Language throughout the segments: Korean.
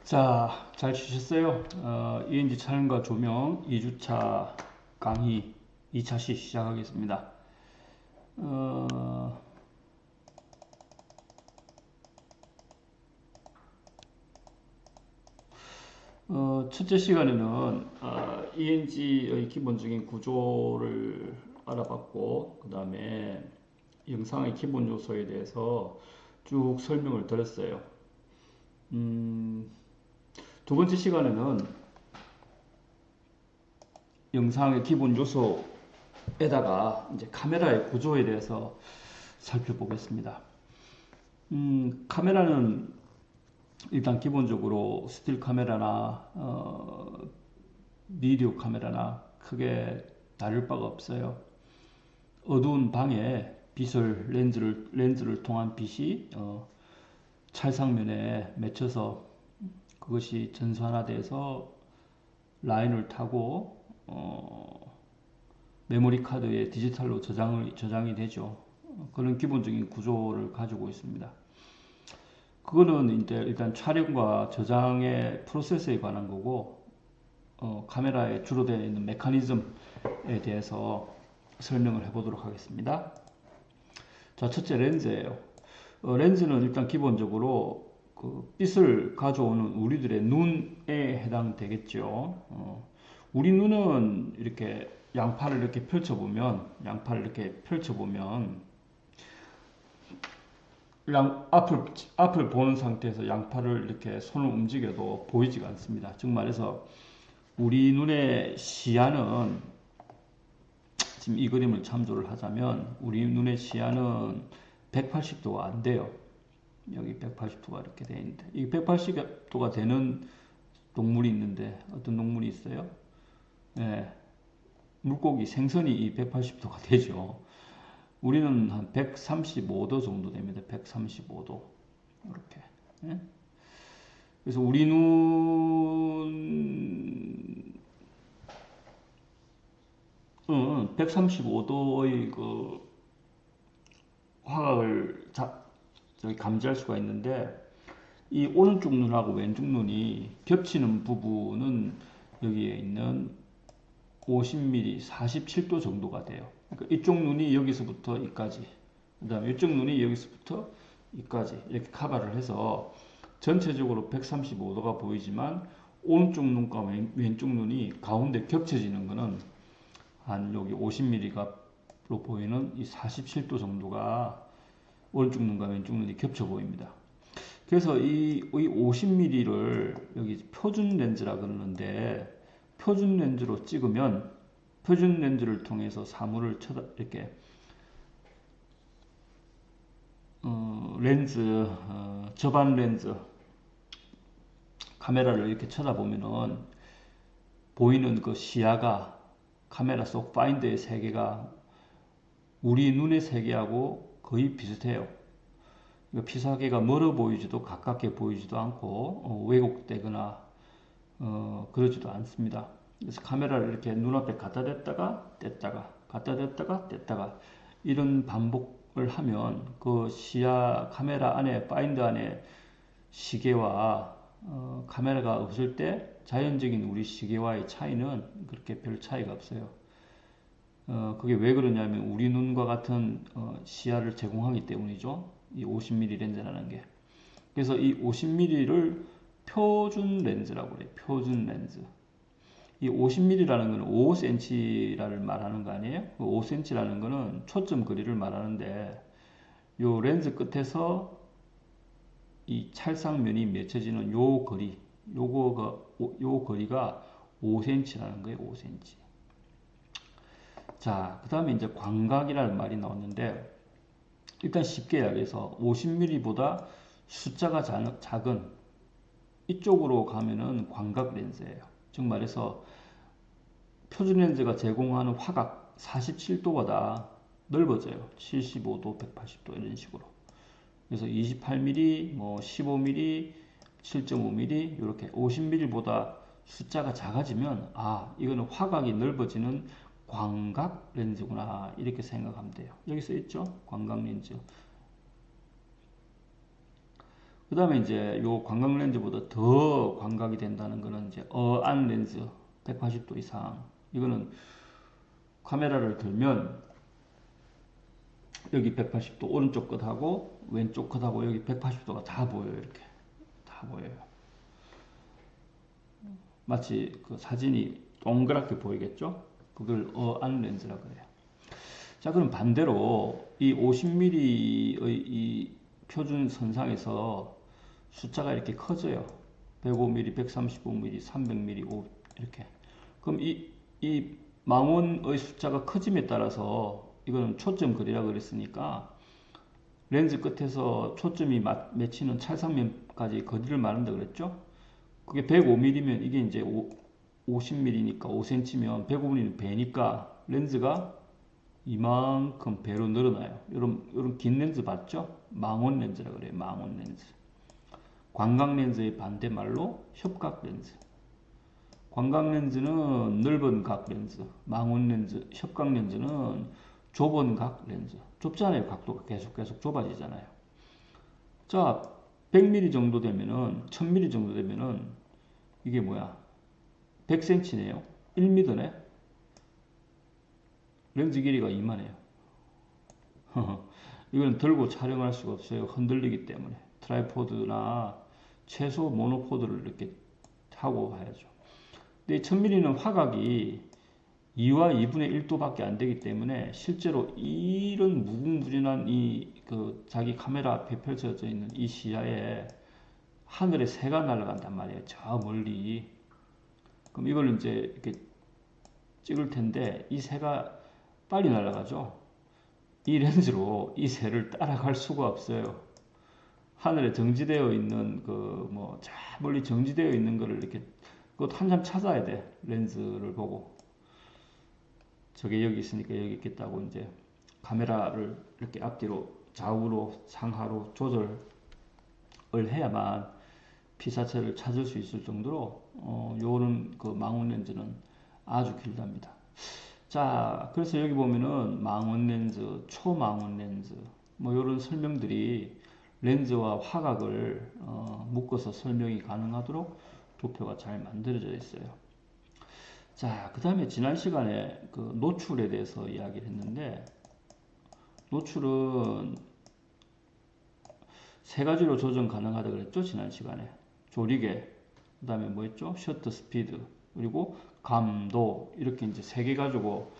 자, 잘 치셨어요? ENG 촬영과 조명 2주차 강의 2차시 시작하겠습니다. 어, 첫째 시간에는 ENG의 기본적인 구조를 알아봤고, 그 다음에 영상의 기본 요소에 대해서 쭉 설명을 드렸어요. 두 번째 시간에는 영상의 기본 요소에다가 이제 카메라의 구조에 대해서 살펴보겠습니다. 카메라는 일단 기본적으로 스틸 카메라나 비디오 카메라나 크게 다를 바가 없어요. 어두운 방에 빛을 렌즈를 통한 빛이 찰상면에 맺혀서 그것이 전산화돼서 라인을 타고 메모리 카드에 디지털로 저장이 되죠. 그런 기본적인 구조를 가지고 있습니다. 그거는 이제 일단 촬영과 저장의 프로세스에 관한 거고, 카메라에 주로 되어 있는 메커니즘에 대해서 설명을 해보도록 하겠습니다. 자, 첫째 렌즈예요. 렌즈는 일단 기본적으로 그 빛을 가져오는 우리들의 눈에 해당되겠죠. 우리 눈은 이렇게 양팔을 이렇게 펼쳐보면 앞을 보는 상태에서 양팔을 이렇게 손을 움직여도 보이지가 않습니다. 즉 말해서 우리 눈의 시야는, 지금 이 그림을 참조를 하자면 우리 눈의 시야는 180도가 안 돼요. 여기 180도가 이렇게 되어 있는데, 이 180도가 되는 동물이 있는데 어떤 동물이 있어요? 네, 물고기 생선이 이 180도가 되죠. 우리는 한 135도 정도 됩니다. 135도 이렇게. 예? 그래서 우리 눈은 135도의 그 화각을 감지할 수가 있는데, 이 오른쪽 눈하고 왼쪽 눈이 겹치는 부분은 여기에 있는 50mm, 47도 정도가 돼요. 그러니까 이쪽 눈이 여기서부터 이까지, 그 다음에 이쪽 눈이 여기서부터 이까지 이렇게 커버를 해서 전체적으로 135도가 보이지만, 오른쪽 눈과 왼쪽 눈이 가운데 겹쳐지는 거는 한 여기 50mm로 보이는 이 47도 정도가 오른쪽 눈과 왼쪽 눈이 겹쳐 보입니다. 그래서 이 50mm를 여기 표준 렌즈라 그러는데, 표준 렌즈로 찍으면 표준 렌즈를 통해서 사물을 이렇게 저반 렌즈 카메라를 이렇게 쳐다보면은 보이는 그 시야가, 카메라 속 파인더의 세계가 우리 눈의 세계하고 거의 비슷해요. 피사계가 멀어 보이지도 가깝게 보이지도 않고 왜곡되거나 그러지도 않습니다. 그래서 카메라를 이렇게 눈앞에 갖다 댔다가 뗐다가 갖다 댔다가 뗐다가 이런 반복을 하면 그 시야, 카메라 안에, 파인더 안에 시계와 카메라가 없을 때 자연적인 우리 시계와의 차이는 그렇게 별 차이가 없어요. 그게 왜 그러냐면 우리 눈과 같은 시야를 제공하기 때문이죠. 이 50mm 렌즈라는 게. 그래서 이 50mm를 표준 렌즈라고 그래요. 표준 렌즈. 이 50mm라는 거는 5cm를 말하는 거 아니에요? 5cm라는 거는 초점 거리를 말하는데, 요 렌즈 끝에서 이 찰상면이 맺혀지는 요 거리, 요 거리가 5cm라는 거예요. 5cm. 자, 그 다음에 이제 광각이라는 말이 나왔는데, 일단 쉽게 이야기해서 50mm보다 숫자가 작은 이쪽으로 가면은 광각 렌즈예요. 즉 말해서 표준 렌즈가 제공하는 화각 47도보다 넓어져요. 75도, 180도 이런 식으로. 그래서 28mm, 뭐 15mm, 7.5mm 이렇게 50mm보다 숫자가 작아지면 이거는 화각이 넓어지는 광각 렌즈구나 이렇게 생각하면 돼요. 여기 써 있죠? 광각 렌즈. 그 다음에 이제 요 광각 렌즈보다 더 광각이 된다는 거는 이제 어안 렌즈 180도 이상. 이거는 카메라를 들면 여기 180도 오른쪽 끝하고 왼쪽 끝하고 여기 180도가 다 보여요. 이렇게 다 보여요. 마치 그 사진이 동그랗게 보이겠죠? 그걸 어안 렌즈라 그래요. 자, 그럼 반대로 이 50mm의 이 표준 선상에서 숫자가 이렇게 커져요. 105mm, 135mm, 300mm, 이렇게. 그럼 이 망원의 숫자가 커짐에 따라서 이거는 초점 거리라 그랬으니까 렌즈 끝에서 초점이 맺히는 찰상면까지 거리를 말한다 그랬죠? 그게 105mm면 이게 이제 50mm니까 5cm면 105mm는 배니까 렌즈가 이만큼 배로 늘어나요. 이런 긴 렌즈 봤죠? 망원 렌즈라 그래요. 망원 렌즈. 광각 렌즈의 반대말로 협각 렌즈. 광각 렌즈는 넓은 각 렌즈, 망원 렌즈, 협각 렌즈는 좁은 각 렌즈. 좁잖아요. 각도가 계속 좁아지잖아요. 자, 100mm 정도 되면은 1000mm 정도 되면은 이게 뭐야? 100cm네요. 1m네. 렌즈 길이가 이만해요. 이건 들고 촬영할 수가 없어요. 흔들리기 때문에. 트라이포드나 최소 모노포드를 이렇게 하고 봐야죠. 근데 1000mm는 화각이 2와 2분의 1도밖에 안 되기 때문에 실제로 이런 무궁무진한 그 자기 카메라 앞에 펼쳐져 있는 이 시야에 하늘에 새가 날아간단 말이에요. 저 멀리. 그럼 이걸 이제 이렇게 찍을 텐데 이 새가 빨리 날아가죠. 이 렌즈로 이 새를 따라갈 수가 없어요. 하늘에 정지되어 있는 저 멀리 정지되어 있는 거를 이렇게 그것 한참 찾아야 돼. 렌즈를 보고 저게 여기 있으니까 여기 있겠다고 이제 카메라를 이렇게 앞뒤로 좌우로 상하로 조절을 해야만 피사체를 찾을 수 있을 정도로 요런 그 망원 렌즈는 아주 길답니다. 자, 그래서 여기 보면은 망원 렌즈, 초망원 렌즈 뭐 이런 설명들이 렌즈와 화각을 묶어서 설명이 가능하도록 도표가 잘 만들어져 있어요. 자, 그 다음에 지난 시간에 그 노출에 대해서 이야기를 했는데 노출은 세 가지로 조정 가능하다 그랬죠? 지난 시간에 조리개, 그 다음에 뭐 했죠? 셔터 스피드, 그리고 감도, 이렇게 이제 세 개 가지고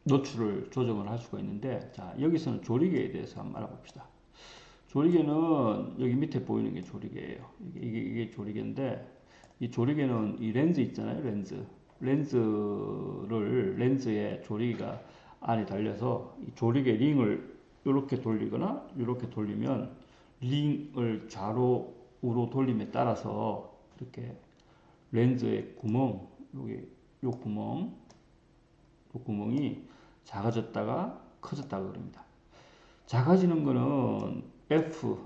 노출을 조정을 할 수가 있는데, 자, 여기서는 조리개에 대해서 한번 알아봅시다. 조리개는 여기 밑에 보이는 게 조리개예요. 이게 조리개인데, 이 조리개는 이 렌즈 있잖아요. 렌즈에 조리개가 안에 달려서 이 조리개 링을 이렇게 돌리거나 이렇게 돌리면 링을 좌로 우로 돌림에 따라서 이렇게 렌즈의 구멍, 요 구멍이 작아졌다가 커졌다가 그럽니다. 작아지는 거는 F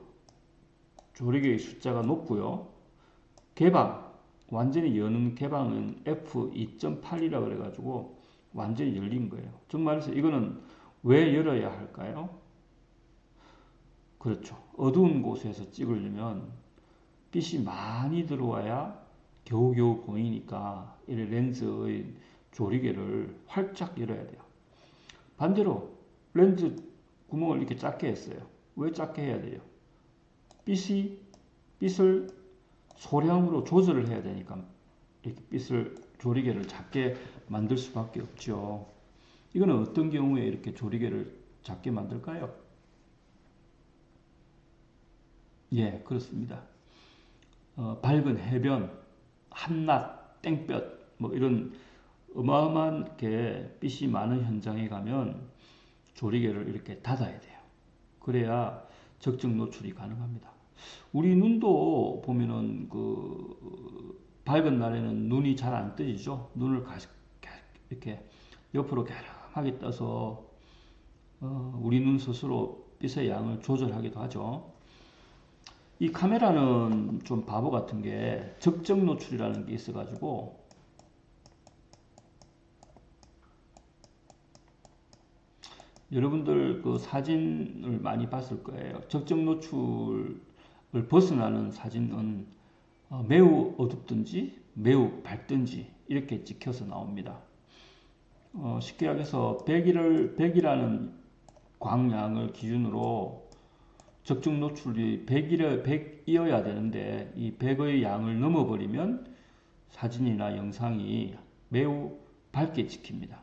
조리개의 숫자가 높고요. 완전히 여는 개방은 F2.8이라고 그래가지고 완전히 열린 거예요. 즉 말해서 이거는 왜 열어야 할까요? 그렇죠. 어두운 곳에서 찍으려면 빛이 많이 들어와야 겨우겨우 보이니까 이 렌즈의 조리개를 활짝 열어야 돼요. 반대로 렌즈 구멍을 이렇게 작게 했어요. 왜 작게 해야 돼요? 빛을 소량으로 조절을 해야 되니까 이렇게 조리개를 작게 만들 수밖에 없죠. 이거는 어떤 경우에 이렇게 조리개를 작게 만들까요? 예, 그렇습니다. 밝은 해변, 한낮, 땡볕, 뭐 이런 어마어마한 게 빛이 많은 현장에 가면 조리개를 이렇게 닫아야 돼요. 그래야 적정 노출이 가능합니다. 우리 눈도 보면은 밝은 날에는 눈이 잘 안 떠지죠. 눈을 이렇게 옆으로 갸름하게 떠서 우리 눈 스스로 빛의 양을 조절하기도 하죠. 이 카메라는 좀 바보 같은 게 적정 노출이라는 게 있어가지고 여러분들 그 사진을 많이 봤을 거예요. 적정 노출을 벗어나는 사진은 매우 어둡든지 매우 밝든지 이렇게 찍혀서 나옵니다. 쉽게 얘기해서 100이라는 광량을 기준으로 적정 노출이 100이어야 되는데 이 100의 양을 넘어버리면 사진이나 영상이 매우 밝게 찍힙니다.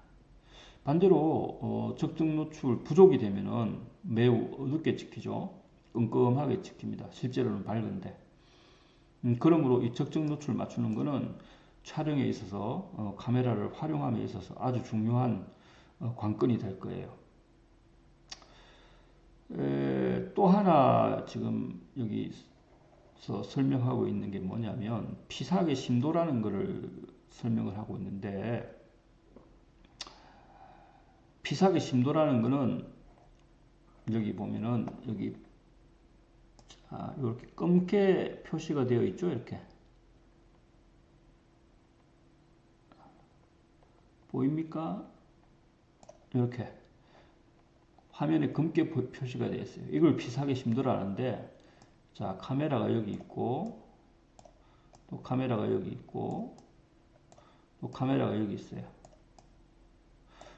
반대로 적정 노출 부족이 되면은 매우 어둡게 찍히죠. 끔끔하게 찍힙니다. 실제로는 밝은데. 그러므로 이 적정 노출 맞추는 것은 촬영에 있어서 카메라를 활용함에 있어서 아주 중요한 관건이 될 거예요. 또 하나 지금 여기서 설명하고 있는 게 뭐냐면 피사계 심도라는 것을 설명을 하고 있는데, 피사계 심도라는 것은 여기 보면은 여기 이렇게 검게 표시가 되어 있죠. 이렇게 보입니까? 이렇게 화면에 검게 표시가 되어 있어요. 이걸 피사계 심도라는데, 자, 카메라가 여기 있고 또 카메라가 여기 있고 또 카메라가 여기 있어요.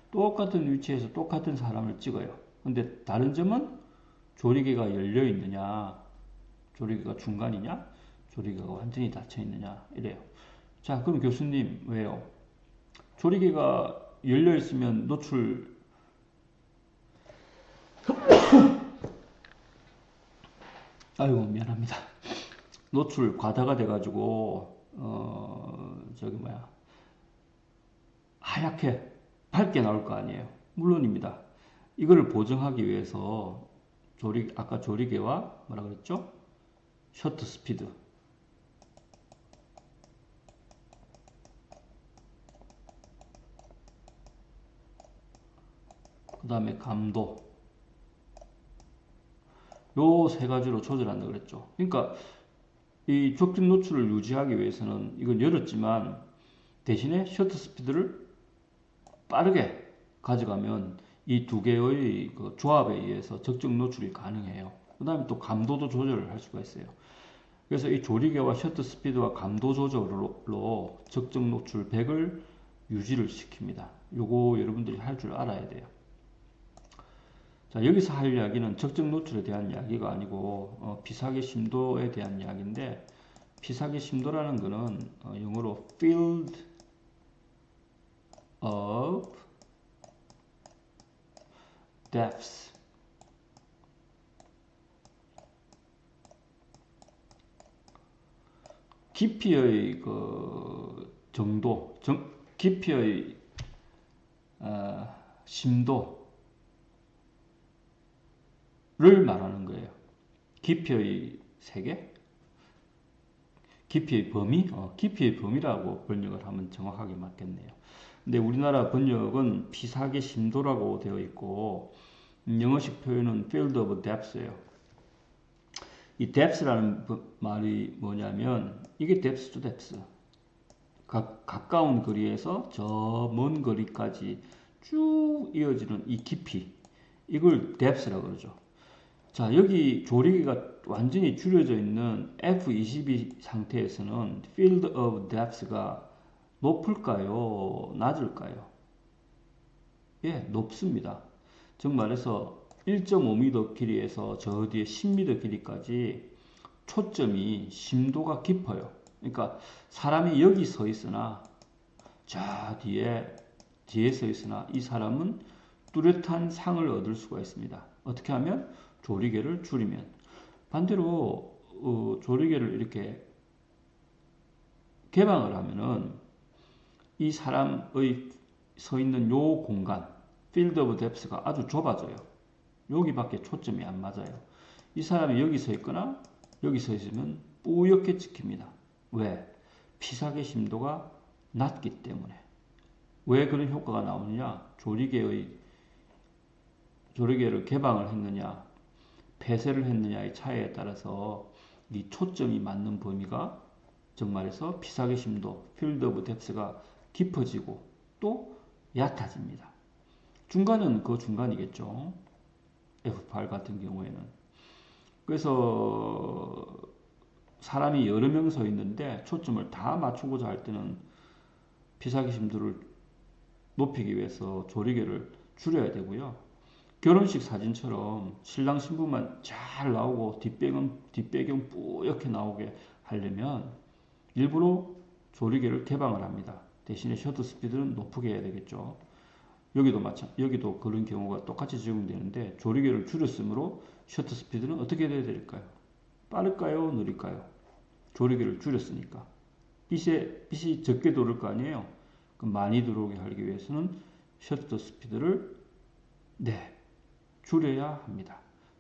똑같은 위치에서 똑같은 사람을 찍어요. 근데 다른 점은 조리개가 열려 있느냐, 조리개가 중간이냐, 조리개가 완전히 닫혀 있느냐, 이래요. 자, 그럼 교수님 왜요? 조리개가 열려 있으면 노출 아이고 미안합니다. 노출 과다가 돼가지고 저기 뭐야 하얗게 밝게 나올 거 아니에요. 물론입니다. 이거를 보정하기 위해서 아까 조리개와 뭐라 그랬죠? 셔터 스피드, 그 다음에 감도, 요 세 가지로 조절한다 그랬죠. 그러니까 이 적정 노출을 유지하기 위해서는 이건 열었지만 대신에 셔터 스피드를 빠르게 가져가면 이 두 개의 그 조합에 의해서 적정 노출이 가능해요. 그 다음에 또 감도도 조절을 할 수가 있어요. 그래서 이 조리개와 셔터 스피드와 감도 조절로 적정 노출 100을 유지를 시킵니다. 요거 여러분들이 할 줄 알아야 돼요. 자, 여기서 할 이야기는 적정 노출에 대한 이야기가 아니고 피사계 심도에 대한 이야기인데, 피사계 심도라는 거는 영어로 field of depth, 깊이의 그 정도, 깊이의 심도를 말하는 거예요. 깊이의 세계, 깊이의 범위, 깊이의 범위라고 번역을 하면 정확하게 맞겠네요. 근데 우리나라 번역은 피사계 심도라고 되어 있고 영어식 표현은 field of depth예요. 이 depth라는 말이 뭐냐면 이게 depth to depth, 가까운 거리에서 저 먼 거리까지 쭉 이어지는 이 깊이, 이걸 depth라고 그러죠. 자, 여기 조리개가 완전히 줄여져 있는 F22 상태에서는 field of depth가 높을까요? 낮을까요? 예, 높습니다. 즉 말해서 1.5m 길이에서 저 뒤에 10m 길이까지 초점이 심도가 깊어요. 그러니까 사람이 여기 서 있으나 저 뒤에 서 있으나 이 사람은 뚜렷한 상을 얻을 수가 있습니다. 어떻게 하면? 조리개를 줄이면. 반대로 조리개를 이렇게 개방을 하면은 이 사람의 서 있는 요 공간, field of depth가 아주 좁아져요. 여기밖에 초점이 안 맞아요. 이 사람이 여기 서 있거나 여기 서 있으면 뿌옇게 찍힙니다. 왜? 피사계 심도가 낮기 때문에. 왜 그런 효과가 나오느냐? 조리개를 개방을 했느냐, 폐쇄를 했느냐의 차이에 따라서 이 초점이 맞는 범위가 정말해서 피사계 심도, field of depth가 깊어지고 또 얕아집니다. 중간은 그 중간이겠죠. F8 같은 경우에는. 그래서 사람이 여러 명 서 있는데 초점을 다 맞추고자 할 때는 피사기 심도를 높이기 위해서 조리개를 줄여야 되고요. 결혼식 사진처럼 신랑 신부만 잘 나오고 뒷배경 뿌옇게 나오게 하려면 일부러 조리개를 개방을 합니다. 대신에 셔터 스피드는 높게 해야 되겠죠. 여기도 그런 경우가 똑같이 적용되는데 조리개를 줄였으므로 셔터 스피드는 어떻게 해야 될까요? 빠를까요? 느릴까요? 조리개를 줄였으니까. 빛이 적게 들어올 거 아니에요? 그럼 많이 들어오게 하기 위해서는 셔터 스피드를 줄여야 합니다.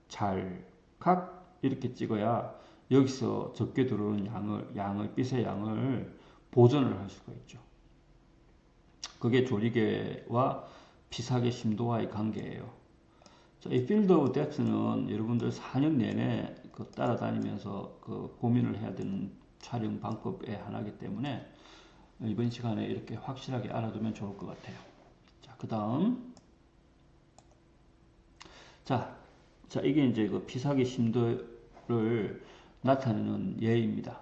찰칵 이렇게 찍어야 여기서 적게 들어오는 빛의 양을 보존을 할 수가 있죠. 그게 조리개와 피사계 심도와의 관계예요. 자, 이 필드 오브 뎁스는 여러분들 4년 내내 따라다니면서 고민을 해야 되는 촬영 방법의 하나이기 때문에 이번 시간에 이렇게 확실하게 알아두면 좋을 것 같아요. 자, 그 다음. 자, 이게 이제 그 피사계 심도를 나타내는 예입니다.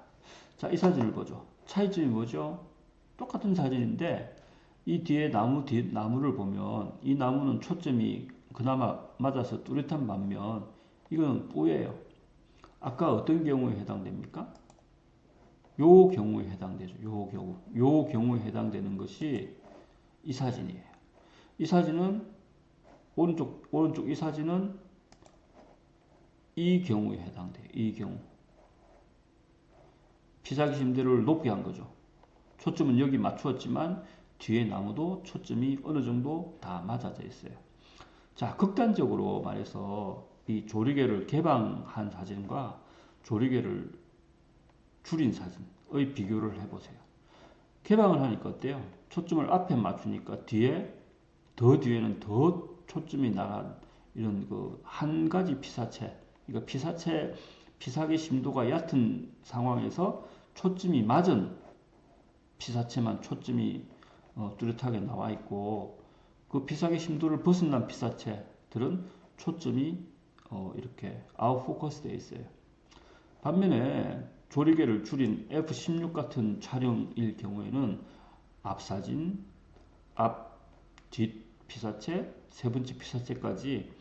자, 이 사진을 보죠. 차이점이 뭐죠? 똑같은 사진인데 이 뒤에 나무를 보면 이 나무는 초점이 그나마 맞아서 뚜렷한 반면 이거는 뿌예요. 아까 어떤 경우에 해당됩니까? 요 경우에 해당되죠. 요 경우에 해당되는 것이 이 사진이에요. 이 사진은 오른쪽 이 사진은 이 경우에 해당돼요. 이 경우. 피사기 심도를 높게 한 거죠. 초점은 여기 맞추었지만 뒤에 나무도 초점이 어느 정도 다 맞아져 있어요. 자, 극단적으로 말해서 이 조리개를 개방한 사진과 조리개를 줄인 사진의 비교를 해보세요. 개방을 하니까 어때요? 초점을 앞에 맞추니까 뒤에는 더 초점이 나간 이런 한 가지 피사체, 그러니까 피사계 심도가 얕은 상황에서 초점이 맞은 피사체만 초점이 뚜렷하게 나와 있고 그 피사계 심도를 벗어난 피사체들은 초점이 이렇게 아웃 포커스 되어 있어요. 반면에 조리개를 줄인 F16 같은 촬영일 경우에는 앞사진, 뒷 피사체, 세 번째 피사체까지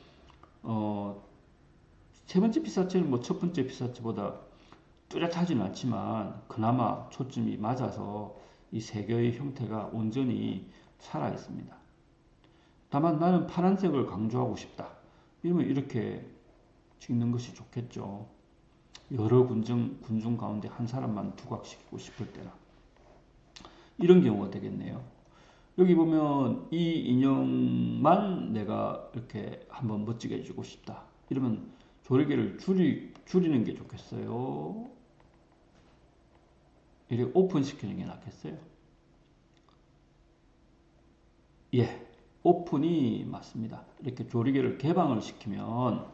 세 번째 피사체는 뭐 첫 번째 피사체보다 뚜렷하지는 않지만 그나마 초점이 맞아서 이 세 개의 형태가 온전히 살아 있습니다. 다만 나는 파란색을 강조하고 싶다. 이러면 이렇게 찍는 것이 좋겠죠. 여러 군중 가운데 한 사람만 두각시키고 싶을 때나 이런 경우가 되겠네요. 여기 보면 이 인형만 내가 이렇게 한번 멋지게 해주고 싶다. 이러면 조리개를 줄이는 게 좋겠어요? 이렇게 오픈시키는 게 낫겠어요? 예, 오픈이 맞습니다. 이렇게 조리개를 개방을 시키면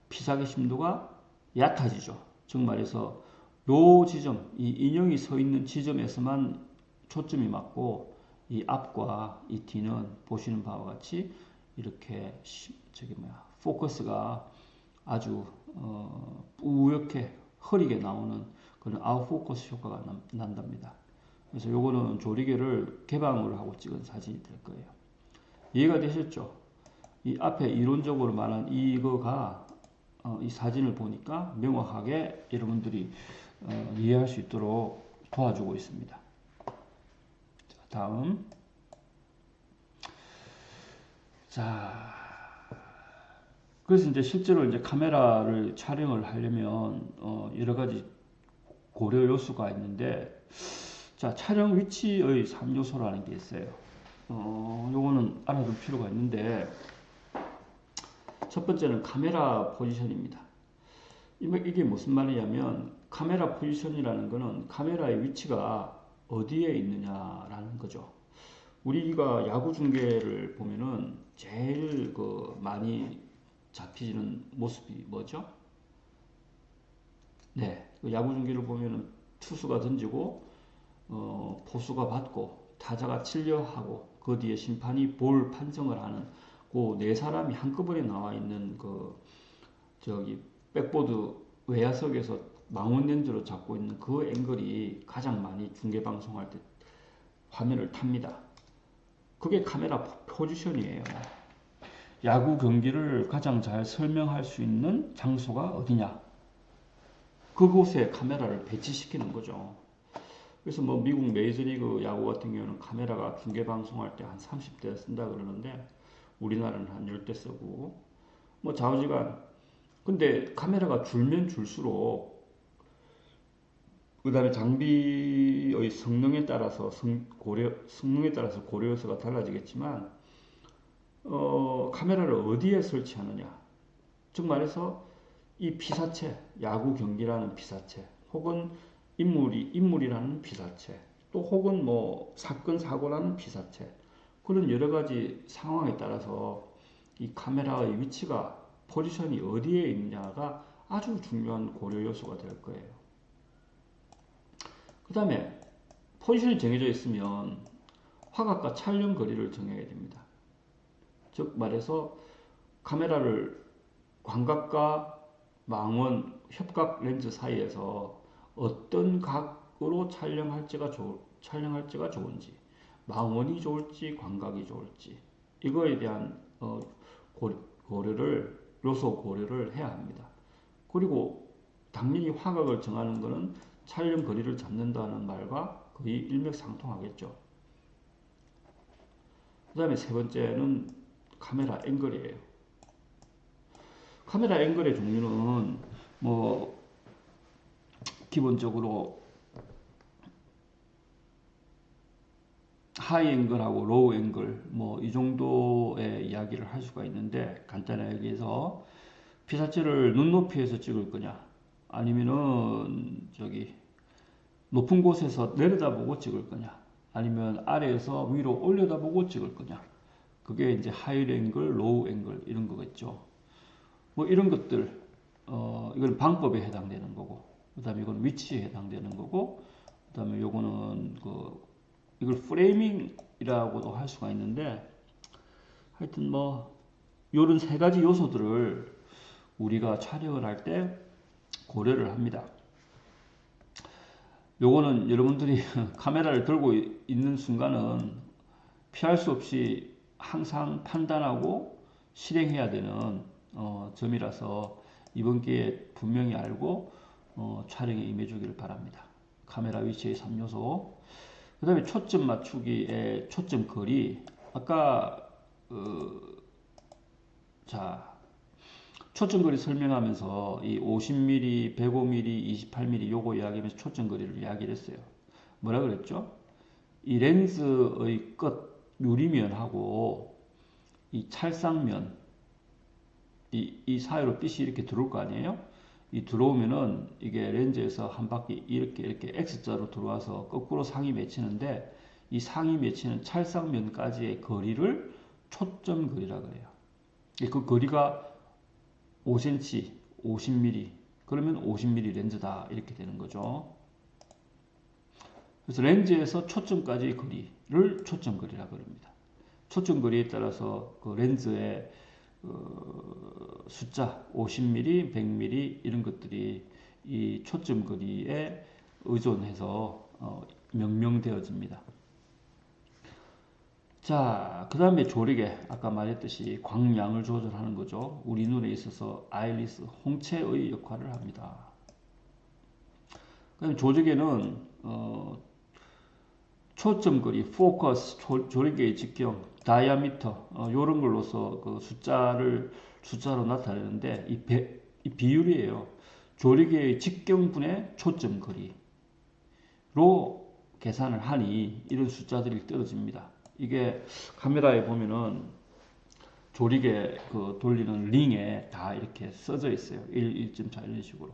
피사계 심도가 얕아지죠. 즉 말해서 요 지점, 이 인형이 서 있는 지점에서만 초점이 맞고 이 앞과 이 뒤는 보시는 바와 같이 이렇게 포커스가 아주 뿌옇게 흐리게 나오는 그런 아웃포커스 효과가 난답니다. 그래서 요거는 조리개를 개방을 하고 찍은 사진이 될 거예요. 이해가 되셨죠? 이 앞에 이론적으로 말한 이거가 이 사진을 보니까 명확하게 여러분들이 이해할 수 있도록 도와주고 있습니다. 자, 다음. 자, 그래서 이제 실제로 이제 카메라를 촬영을 하려면 여러 가지 고려 요소가 있는데, 자, 촬영 위치의 3요소라는 게 있어요. 요거는 알아둘 필요가 있는데, 첫 번째는 카메라 포지션입니다. 이게 무슨 말이냐면 카메라 포지션이라는 거는 카메라의 위치가 어디에 있느냐라는 거죠. 우리가 야구 중계를 보면은 제일 많이 잡히는 모습이 뭐죠? 네, 야구 중계를 보면은 투수가 던지고 포수가 받고 타자가 칠려하고 그 뒤에 심판이 볼 판정을 하는 그 네 사람이 한꺼번에 나와 있는 그 저기 백보드 외야석에서 망원 렌즈로 잡고 있는 그 앵글이 가장 많이 중계 방송할 때 화면을 탑니다. 그게 카메라 포지션이에요. 야구 경기를 가장 잘 설명할 수 있는 장소가 어디냐? 그곳에 카메라를 배치시키는 거죠. 그래서 뭐 미국 메이저리그 야구 같은 경우는 카메라가 중계 방송할 때 한 30대 쓴다 그러는데 우리나라는 한 10대 쓰고 뭐 좌우지간. 근데 카메라가 줄면 줄수록 그 다음에 장비의 성능에 따라서 성능에 따라서 고려 요소가 달라지겠지만 카메라를 어디에 설치하느냐, 즉 말해서 이 피사체, 야구 경기라는 피사체, 혹은 인물이라는 피사체, 또 혹은 뭐 사건 사고라는 피사체, 그런 여러 가지 상황에 따라서 이 카메라의 위치가 포지션이 어디에 있느냐가 아주 중요한 고려 요소가 될 거예요. 그 다음에 포지션이 정해져 있으면 화각과 촬영 거리를 정해야 됩니다. 즉 말해서 카메라를 광각과 망원, 협각 렌즈 사이에서 어떤 각으로 촬영할지가 좋은지, 망원이 좋을지 광각이 좋을지, 이거에 대한 요소 고려를 해야 합니다. 그리고 당연히 화각을 정하는 것은 촬영 거리를 잡는다는 말과 거의 일맥상통하겠죠. 그 다음에 세 번째는 카메라 앵글이에요. 카메라 앵글의 종류는 뭐 기본적으로 하이 앵글하고 로우 앵글 뭐 이 정도의 이야기를 할 수가 있는데, 간단하게 얘기해서 피사체를 눈높이에서 찍을 거냐, 아니면은 저기 높은 곳에서 내려다보고 찍을 거냐, 아니면 아래에서 위로 올려다보고 찍을 거냐, 그게 이제 하이 앵글, 로우 앵글 이런 거겠죠. 뭐 이런 것들, 이건 방법에 해당되는 거고, 그 다음에 이건 위치에 해당되는 거고, 그 다음에 요거는 이걸 프레이밍이라고도 할 수가 있는데, 하여튼 뭐 요런 세 가지 요소들을 우리가 촬영을 할 때 고려를 합니다. 요거는 여러분들이 카메라를 들고 있는 순간은 피할 수 없이 항상 판단하고 실행해야 되는 점이라서 이번 기회에 분명히 알고 촬영에 임해주기를 바랍니다. 카메라 위치의 3요소, 그 다음에 초점 맞추기의 초점 거리. 아까 초점 거리 설명하면서 이 50mm, 105mm, 28mm 요거 이야기하면서 초점 거리를 이야기를 했어요. 뭐라 그랬죠? 이 렌즈의 끝 유리면하고 이 찰상면, 이 사이로 빛이 이렇게 들어올 거 아니에요? 이 들어오면은 이게 렌즈에서 한 바퀴 이렇게 X자로 들어와서 거꾸로 상이 맺히는데, 이 상이 맺히는 찰상면까지의 거리를 초점 거리라 그래요. 그 거리가 5cm, 50mm, 그러면 50mm 렌즈다 이렇게 되는 거죠. 그래서 렌즈에서 초점까지의 거리를 초점 거리라 그럽니다. 초점 거리에 따라서 그 렌즈의 숫자 50mm, 100mm 이런 것들이 이 초점 거리에 의존해서 명명되어집니다. 자, 그 다음에 조리개, 아까 말했듯이 광량을 조절하는 거죠. 우리 눈에 있어서 아이리스, 홍채의 역할을 합니다. 그다음에 조리개는 초점거리, 포커스, 조리개의 직경, 다이아미터 이런 걸로서 그 숫자로 나타내는데, 이 비율이에요. 조리개의 직경분의 초점거리로 계산을 하니 이런 숫자들이 떨어집니다. 이게 카메라에 보면은 조리개 돌리는 링에 다 이렇게 써져 있어요. 1.4 이런 식으로.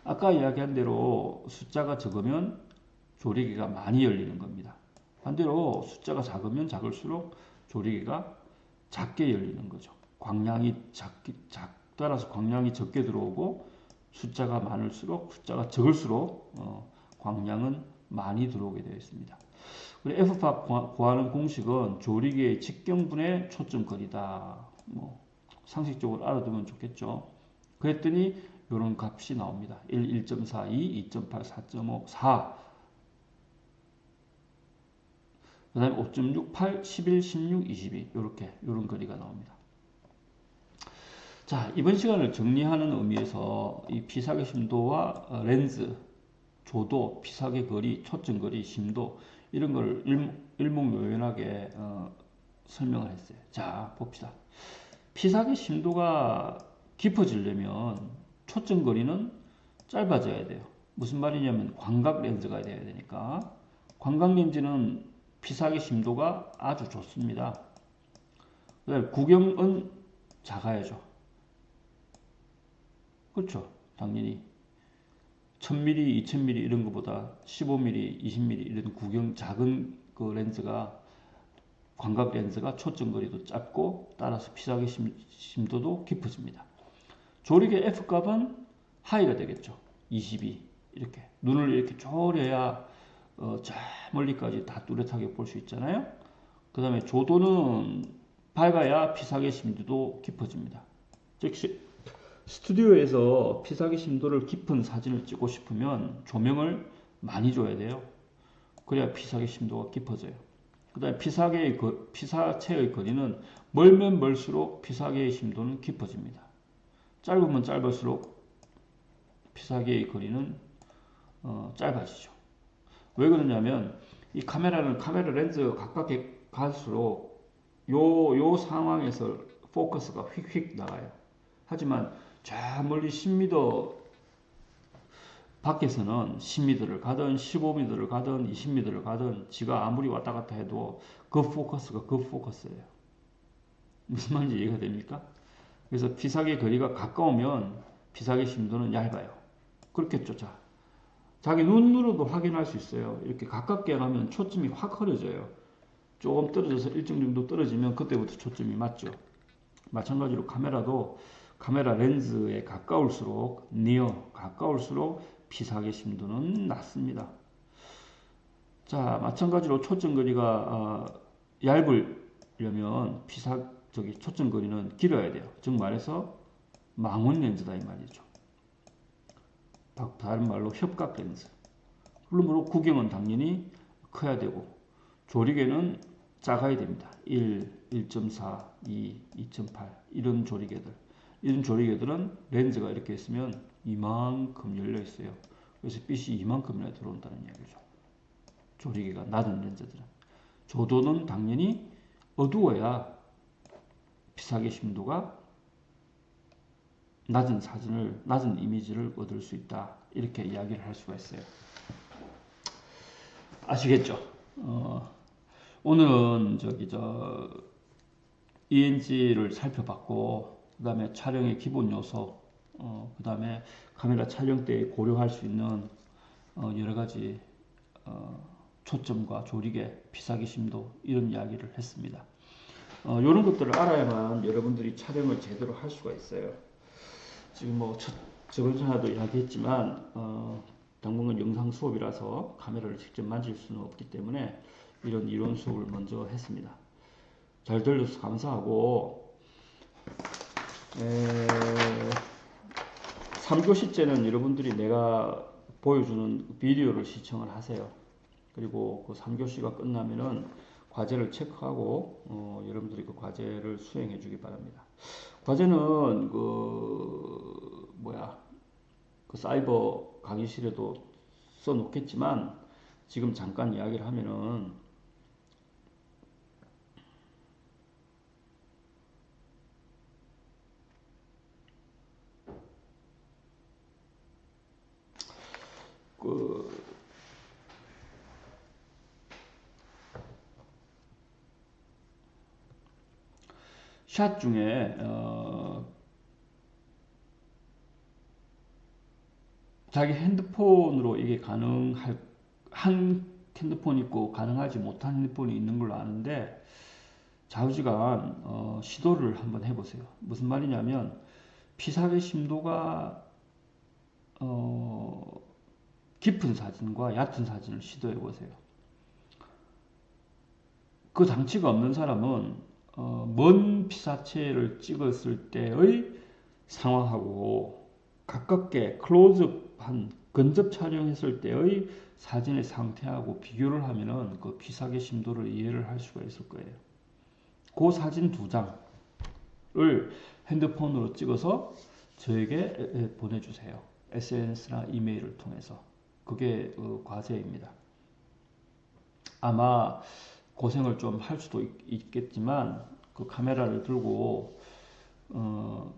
아까 이야기한 대로 숫자가 적으면 조리개가 많이 열리는 겁니다. 반대로 숫자가 작으면 작을수록 조리개가 작게 열리는 거죠. 광량이 따라서 광량이 적게 들어오고, 숫자가 숫자가 적을수록 광량은 많이 들어오게 되어 있습니다. F팍 구하는 공식은 조리개의 직경분의 초점거리다. 뭐 상식적으로 알아두면 좋겠죠. 그랬더니 이런 값이 나옵니다. 1, 1.4, 2, 2.8, 4.5, 4. 그 다음에 5.6, 8, 11, 16, 22 이렇게 이런 거리가 나옵니다. 자, 이번 시간을 정리하는 의미에서 이 피사계 심도와 렌즈, 조도, 피사계 거리, 초점 거리, 심도 이런 걸 일목요연하게 설명을 했어요. 자, 봅시다. 피사계 심도가 깊어지려면 초점 거리는 짧아져야 돼요. 무슨 말이냐면 광각 렌즈가 돼야 되니까. 광각 렌즈는 피사계 심도가 아주 좋습니다. 그다음에 구경은 작아야죠. 그렇죠. 당연히 1000mm, 2000mm 이런 것보다 15mm, 20mm 이런 구경 작은 그 렌즈가 광각 렌즈가 초점 거리도 짧고 따라서 피사계 심도도 깊어집니다. 조리개 F값은 하이가 되겠죠. 22 이렇게 눈을 이렇게 졸여야 저 멀리까지 다 뚜렷하게 볼 수 있잖아요. 그 다음에 조도는 밝아야 피사계 심도도 깊어집니다. 즉 스튜디오에서 피사계 심도를 깊은 사진을 찍고 싶으면 조명을 많이 줘야 돼요. 그래야 피사계 심도가 깊어져요. 그 다음에 피사체의 거리는 멀면 멀수록 피사계의 심도는 깊어집니다. 짧으면 짧을수록 피사계의 거리는 짧아지죠. 왜 그러냐면 이 카메라 렌즈가 가깝게 갈수록 요 상황에서 포커스가 휙휙 나가요. 하지만 저 멀리 10m 밖에서는 10m를 가든 15m를 가든 20m를 가든 지가 아무리 왔다 갔다 해도 그 포커스가 그 포커스예요. 무슨 말인지 이해가 됩니까? 그래서 피사계 거리가 가까우면 피사계 심도는 얇아요. 그렇겠죠. 자, 자기 눈으로도 확인할 수 있어요. 이렇게 가깝게 가면 초점이 확 흐려져요. 조금 떨어져서 일정 정도 떨어지면 그때부터 초점이 맞죠. 마찬가지로 카메라도 카메라 렌즈에 가까울수록 가까울수록 피사계 심도는 낮습니다. 자, 마찬가지로 초점 거리가 얇으려면 초점 거리는 길어야 돼요. 즉 말해서 망원 렌즈다 이 말이죠. 다른 말로 협각 렌즈. 그러므로 구경은 당연히 커야 되고 조리개는 작아야 됩니다. 1, 1.4, 2, 2.8 이런 조리개들은 렌즈가 이렇게 있으면 이만큼 열려 있어요. 그래서 빛이 이만큼이나 들어온다는 이야기죠. 조리개가 낮은 렌즈들은. 조도는 당연히 어두워야 피사계 심도가 낮은 이미지를 얻을 수 있다. 이렇게 이야기를 할 수가 있어요. 아시겠죠? 오늘은 ENG를 살펴봤고, 그 다음에 촬영의 기본 요소, 그 다음에 카메라 촬영 때 고려할 수 있는 여러 가지 초점과 조리개, 피사계 심도 이런 이야기를 했습니다. 이런 것들을 알아야만 여러분들이 촬영을 제대로 할 수가 있어요. 지금 저번 전에도 이야기했지만 당분간 영상 수업이라서 카메라를 직접 만질 수는 없기 때문에 이런 이론 수업을 먼저 했습니다. 잘 들려서 감사하고 3교시째는 여러분들이 내가 보여주는 비디오를 시청을 하세요. 그리고 그 3교시가 끝나면은 과제를 체크하고 여러분들이 그 과제를 수행해 주기 바랍니다. 과제는 그 사이버 강의실에도 써놓겠지만 지금 잠깐 이야기를 하면은 샷 중에 자기 핸드폰으로 이게 한 핸드폰 있고 가능하지 못한 핸드폰이 있는 걸로 아는데 좌우지간 시도를 한번 해보세요. 무슨 말이냐면 피사계 심도가 깊은 사진과 얕은 사진을 시도해 보세요. 그 장치가 없는 사람은 먼 피사체를 찍었을 때의 상황하고 가깝게 클로즈업한 근접 촬영했을 때의 사진의 상태하고 비교를 하면은 그 피사계 심도를 이해를 할 수가 있을 거예요. 그 사진 두 장을 핸드폰으로 찍어서 저에게 보내주세요. SNS나 이메일을 통해서. 그게 과제입니다. 아마 고생을 좀 할 수도 있겠지만 그 카메라를 들고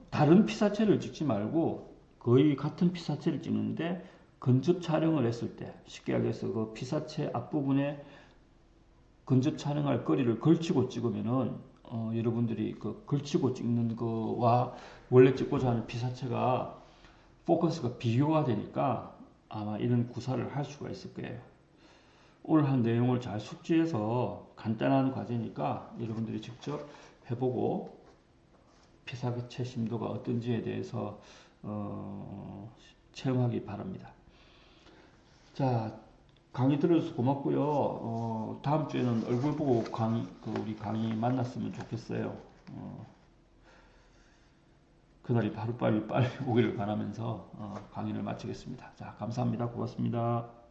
다른 피사체를 찍지 말고 거의 같은 피사체를 찍는데 근접 촬영을 했을 때 쉽게 얘기해서 그 피사체 앞부분에 근접 촬영할 거리를 걸치고 찍으면은 여러분들이 그 걸치고 찍는 거와 원래 찍고자 하는 피사체가 포커스가 비교가 되니까 아마 이런 구사를 할 수가 있을 거예요. 오늘 한 내용을 잘 숙지해서 간단한 과제니까 여러분들이 직접 해보고 피사체 심도가 어떤지에 대해서 체험하기 바랍니다. 자, 강의 들어줘서 고맙고요. 다음 주에는 얼굴 보고 우리 강의 만났으면 좋겠어요. 그날이 하루빨리 오기를 바라면서 강의를 마치겠습니다. 자, 감사합니다. 고맙습니다.